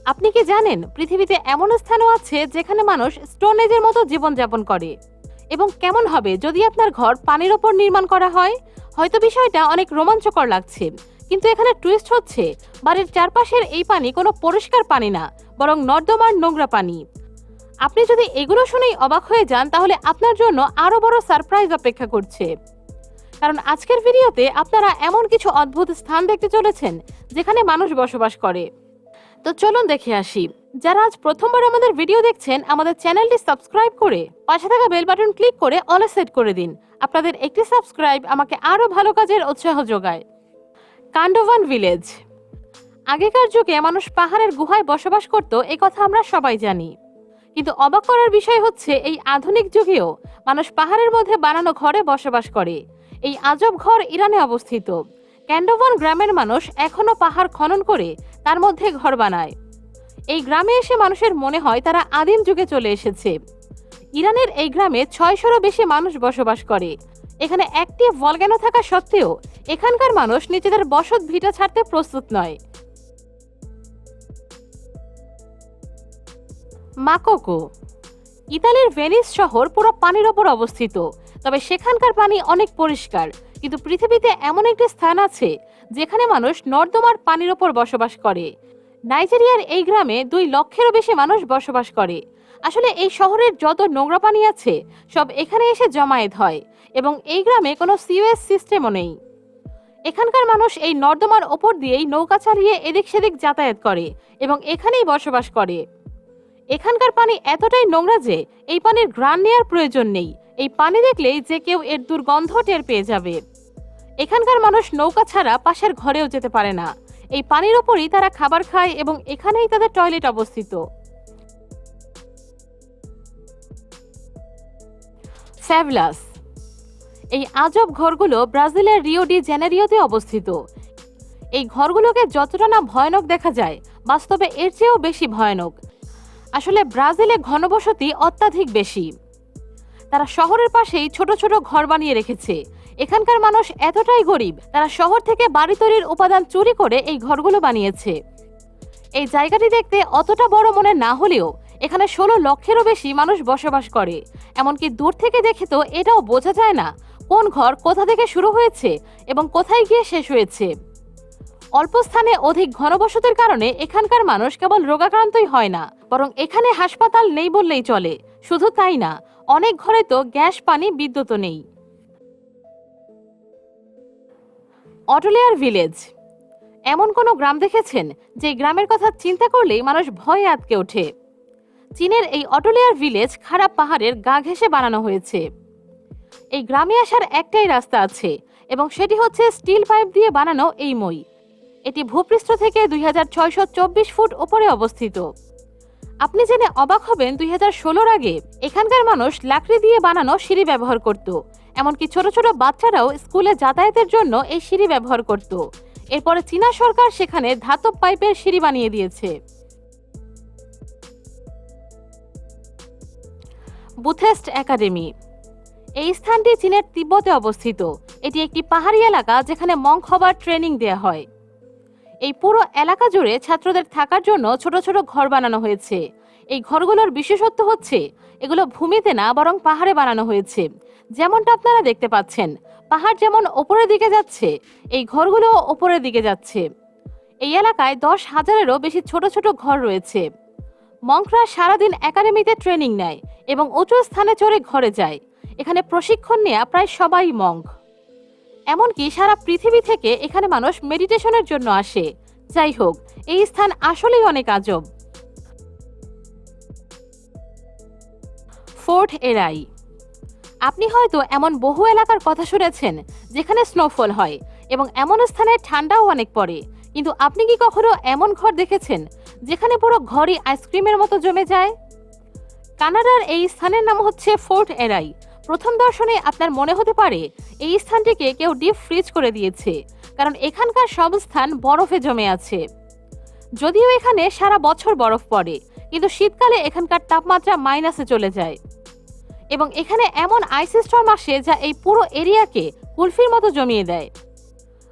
আপনি কি জানেন পৃথিবীতে এমন স্থানও আছে যেখানে মানুষ স্টোন এজের মতো জীবনযাপন করে? এবং কেমন হবে যদি আপনার ঘর পানির ওপর নির্মাণ করা হয়? হয়তো বিষয়টা অনেক রোমাঞ্চকর লাগছে, কিন্তু এখানে টুইস্ট হচ্ছে বাড়ির চারপাশের এই পানি কোনো পরিষ্কার পানি না, বরং নর্দমার নোংরা পানি। আপনি যদি এগুলো শুনেই অবাক হয়ে যান, তাহলে আপনার জন্য আরো বড় সারপ্রাইজ অপেক্ষা করছে। কারণ আজকের ভিডিওতে আপনারা এমন কিছু অদ্ভুত স্থান দেখতে চলেছেন যেখানে মানুষ বসবাস করে। তো চলুন দেখে আসি। যারা আজ প্রথমবার আমাদের ভিডিও দেখছেন, আমাদের চ্যানেলটি সাবস্ক্রাইব করে পাশে থাকা বেল বাটন ক্লিক করে অলে সেট করে দিন। আপনাদের একটি সাবস্ক্রাইব আমাকে আরো ভালো কাজের উৎসাহ যোগায়। কান্ডোভান ভিলেজ। আগেকার যুগে মানুষ পাহাড়ের গুহায় বসবাস করত, এই কথা আমরা সবাই জানি। কিন্তু অবাক করার বিষয় হচ্ছে এই আধুনিক যুগেও মানুষ পাহাড়ের মধ্যে বানানো ঘরে বসবাস করে। এই আজব ঘর ইরানে অবস্থিত। ক্যান্ডোভান গ্রামের মানুষ এখনো পাহাড় খনন করে তার মধ্যে ঘর বানায়। এই গ্রামে এসে মানুষের মনে হয় তারা আদিম যুগে চলে এসেছে। ইরানের এই গ্রামে 600-রও বেশি মানুষ বসবাস করে। এখানে একটি ভলক্যানো থাকা সত্ত্বেও এখানকার মানুষ নিজেদের বসত ভিটা ছাড়তে প্রস্তুত নয়। মাকোকো। ইতালির ভেনিস শহর পুরো পানির ওপর অবস্থিত, তবে সেখানকার পানি অনেক পরিষ্কার। কিন্তু পৃথিবীতে এমন একটি স্থান আছে যেখানে মানুষ নর্দমার পানির ওপর বসবাস করে। নাইজেরিয়ার এই গ্রামে 2 লক্ষেরও বেশি মানুষ বসবাস করে। আসলে এই শহরের যত নোংরা পানি আছে সব এখানে এসে জমায়েত হয়, এবং এই গ্রামে কোনো সিওএস সিস্টেমও নেই। এখানকার মানুষ এই নর্দমার ওপর দিয়েই নৌকা চালিয়ে এদিক সেদিক যাতায়াত করে এবং এখানেই বসবাস করে। এখানকার পানি এতটাই নোংরা যে এই পানির ঘ্রাণ নেওয়ার প্রয়োজন নেই। এই পানি দেখলেই যে কেউ এর দুর্গন্ধ টের পেয়ে যাবে। এখানকার মানুষ নৌকা ছাড়া পাশের ঘরেও যেতে পারে না। এই পানির ওপরই তারা খাবার খায় এবং এখানেই তাদের টয়লেট অবস্থিত। ফ্যাভলাস। এই আজব ঘরগুলো ব্রাজিলের রিও ডি জেনেরিওতে অবস্থিত। এই ঘরগুলোকে যতটা না ভয়ানক দেখা যায়, বাস্তবে এর চেয়েও বেশি ভয়ানক। আসলে ব্রাজিলে ঘনবসতি অত্যাধিক বেশি। তারা শহরের পাশেই ছোট ছোট ঘর বানিয়ে রেখেছে। এখানকার মানুষ এতটাই গরিব, তারা শহর থেকে বাড়ি তৈরির উপাদান চুরি করে এই ঘরগুলো বানিয়েছে। এই জায়গাটি দেখতে অতটা বড় মনে না হলেও এখানে 16 লক্ষেরও বেশি মানুষ বসবাস করে। এমনকি দূর থেকে দেখে তো এটাও বোঝা যায় না কোন ঘর কোথা থেকে শুরু হয়েছে এবং কোথায় গিয়ে শেষ হয়েছে। অল্প স্থানে অধিক ঘনবসতির কারণে এখানকার মানুষ কেবল রোগাক্রান্তই হয় না, বরং এখানে হাসপাতাল নেই বললেই চলে। শুধু তাই না, অনেক ঘরে তো গ্যাস, পানি, বিদ্যুৎও নেই। অটোলেয়ার ভিলেজ। এমন কোনো গ্রাম দেখেছেন যে গ্রামের কথা চিন্তা করলেই মানুষ ভয়ে আঁতকে ওঠে? চীনের এই অটোলেয়ার ভিলেজ খারাপ পাহাড়ের গা ঘেঁষে বানানো হয়েছে। এই গ্রামে আসার একটাই রাস্তা আছে, এবং সেটি হচ্ছে স্টিল পাইপ দিয়ে বানানো এই মই। এটি ভূপৃষ্ঠ থেকে 2624 ফুট উপরে অবস্থিত। আপনি জেনে অবাক হবেন 2016-র আগে এখানকার মানুষ লাকড়ি দিয়ে বানানো সিঁড়ি ব্যবহার করত। এমনকি ছোট ছোট বাচ্চারাও স্কুলে যাতায়াতের জন্য এই সিঁড়ি ব্যবহার করত। এরপরে চীনা সরকার সেখানে ধাতব পাইপের সিঁড়ি বানিয়ে দিয়েছে। বুথেস্ট একাডেমি। এই স্থানটি চীনের তিব্বতে অবস্থিত। এটি একটি পাহাড়ি এলাকা যেখানে মঙ্ক হবার ট্রেনিং দেয়া হয়। এই পুরো এলাকা জুড়ে ছাত্রদের থাকার জন্য ছোট ছোট ঘর বানানো হয়েছে। এই ঘরগুলোর বিশেষত্ব হচ্ছে এগুলো ভূমিতে না, বরং পাহাড়ে বানানো হয়েছে। যেমনটা আপনারা দেখতে পাচ্ছেন, পাহাড় যেমন ওপরের দিকে যাচ্ছে, এই ঘরগুলো ওপরের দিকে যাচ্ছে। এই এলাকায় 10,000-এরও বেশি ছোট ছোট ঘর রয়েছে। মঙ্করা সারাদিন একাডেমিতে ট্রেনিং নেয় এবং উঁচু স্থানে চড়ে ঘরে যায়। এখানে প্রশিক্ষণ নেওয়া প্রায় সবাই মঙ্ক। এমনকি সারা পৃথিবী থেকে এখানে মানুষ মেডিটেশনের জন্য আসে। যাই হোক, এই স্থান আসলেই অনেক আজব। ফোর্ট এরাই। আপনি হয়তো এমন বহু এলাকার কথা শুনেছেন যেখানে স্নোফল হয় এবং এমন স্থানে ঠান্ডাও অনেক পড়ে, কিন্তু আপনি কি কখনো এমন ঘর দেখেছেন যেখানে পুরো ঘরই আইসক্রিমের মতো জমে যায়? কানাডার এই স্থানের নাম হচ্ছে ফোর্ট এরাই। প্রথম দর্শনে আপনার মনে হতে পারে এই স্থানটিকে কেউ ডিপ ফ্রিজ করে দিয়েছে, কারণ এখানকার সব স্থান বরফে জমে আছে। যদিও এখানে সারা বছর বরফ পড়ে, কিন্তু শীতকালে এখানকার তাপমাত্রা মাইনাসে চলে যায় এবং এখানে এমন আইস স্টর্ম আসে যা এই পুরো এরিয়াকে কুলফির মতো জমিয়ে দেয়।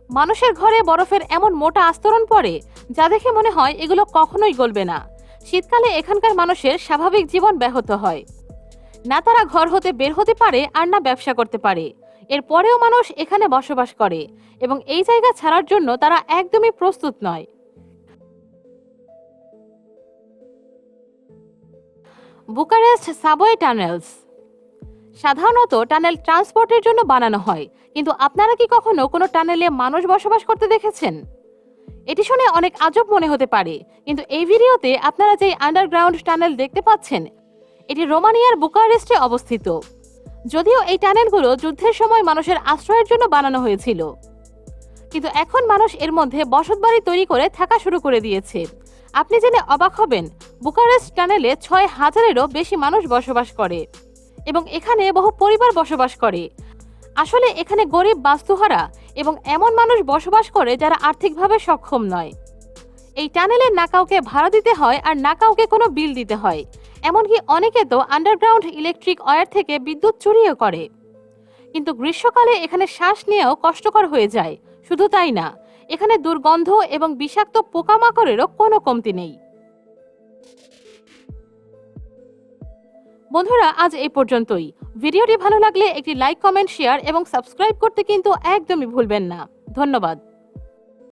মানুষের ঘরে বরফের এমন মোটা আস্তরণ পড়ে যা দেখে মনে হয় এগুলো কখনোই গলবে না। শীতকালে এখানকার মানুষের স্বাভাবিক জীবন ব্যাহত হয়। না তারা ঘর হতে বের হতে পারে আর না ব্যবসা করতে পারে। এরপরেও মানুষ এখানে বসবাস করে এবং এই জায়গা ছাড়ার জন্য তারা একদমই প্রস্তুত নয়। Bucharest subway tunnels. সাধারণত টানেল ট্রান্সপোর্টের জন্য বানানো হয়, কিন্তু আপনারা কি কখনো কোনো টানেলে মানুষ বসবাস করতে দেখেছেন? এটি শুনে অনেক আজব মনে হতে পারে, কিন্তু এই ভিডিওতে আপনারা যে আন্ডারগ্রাউন্ড টানেল দেখতে পাচ্ছেন এটি রোমানিয়ার বুকারেস্টে অবস্থিত। যদিও এই টানেলগুলো যুদ্ধের সময় মানুষের আশ্রয়ের জন্য বানানো হয়েছিল, কিন্তু এখন মানুষ এর মধ্যে বসতবাড়ি তৈরি করে থাকা শুরু করে দিয়েছে। আপনি জেনে অবাক হবেন, বুকারেস্ট টানেলে ৬,০০০-এরও বেশি মানুষ বসবাস করে এবং এখানে বহু পরিবার বসবাস করে। আসলে এখানে গরিব, বাস্তুহারা এবং এমন মানুষ বসবাস করে যারা আর্থিকভাবে সক্ষম নয়। এই টানেলে না কাউকে ভাড়া দিতে হয় আর না কাউকে কোনো বিল দিতে হয়। এমনকি অনেকে তো আন্ডারগ্রাউন্ড ইলেকট্রিক ওয়্যার থেকে বিদ্যুৎ চুরিও করে। কিন্তু গ্রীষ্মকালে এখানে শ্বাস নিয়েও কষ্টকর হয়ে যায়। শুধু তাই না, এখানে দুর্গন্ধ এবং বিষাক্ত পোকামাকড়েরও কোনো কমতি নেই। বন্ধুরা, আজ এই পর্যন্তই। ভিডিওটি ভালো লাগলে একটি লাইক, কমেন্ট, শেয়ার এবং সাবস্ক্রাইব করতে কিন্তু একদমই ভুলবেন না। ধন্যবাদ।